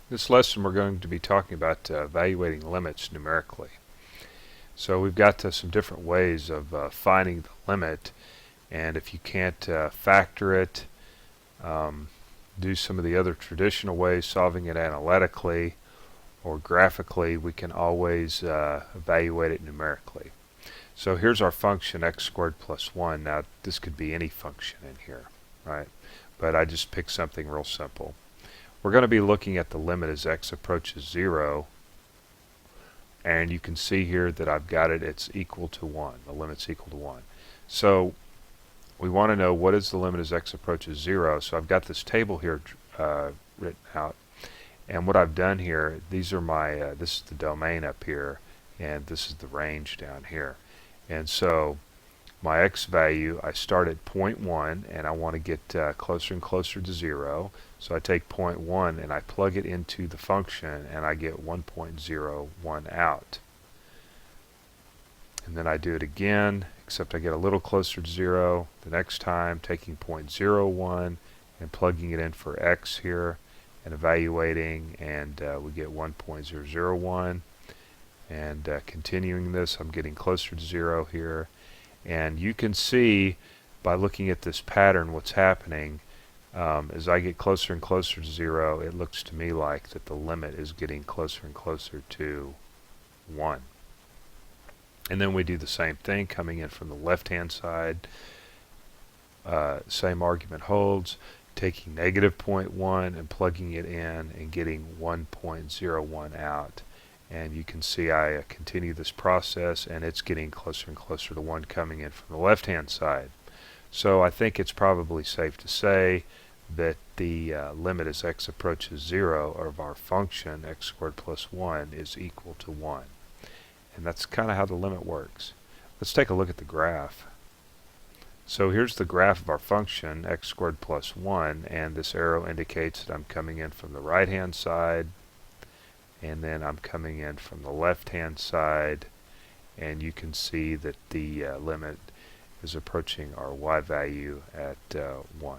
This lesson we're going to be talking about evaluating limits numerically. So we've got some different ways of finding the limit, and if you can't factor it, do some of the other traditional ways, solving it analytically or graphically, we can always evaluate it numerically. So here's our function x squared plus 1. Now this could be any function in here, right? But I just picked something real simple. We're going to be looking at the limit as x approaches 0, and you can see here that I've got it's equal to 1. The limit's equal to 1. So we want to know what is the limit as x approaches 0. So I've got this table here written out, and what I've done here, these are my this is the domain up here, and this is the range down here. And so my x value, I start at 0.1 and I want to get closer and closer to 0. So I take 0.1 and I plug it into the function and I get 1.01 out. And then I do it again, except I get a little closer to 0 the next time, taking 0.01 and plugging it in for x here and evaluating, and we get 1.001. And continuing this, I'm getting closer to 0 here. And you can see by looking at this pattern what's happening. As I get closer and closer to 0, it looks to me like that the limit is getting closer and closer to 1. And then we do the same thing coming in from the left hand side. Same argument holds, taking negative 0.1 and plugging it in and getting 1.01 out. And you can see I continue this process and it's getting closer and closer to 1 coming in from the left hand side. So I think it's probably safe to say that the limit as x approaches 0 of our function x squared plus 1 is equal to 1. And that's kind of how the limit works. Let's take a look at the graph. So here's the graph of our function x squared plus 1, and this arrow indicates that I'm coming in from the right hand side, and then I'm coming in from the left hand side, and you can see that the limit is approaching our y value at 1.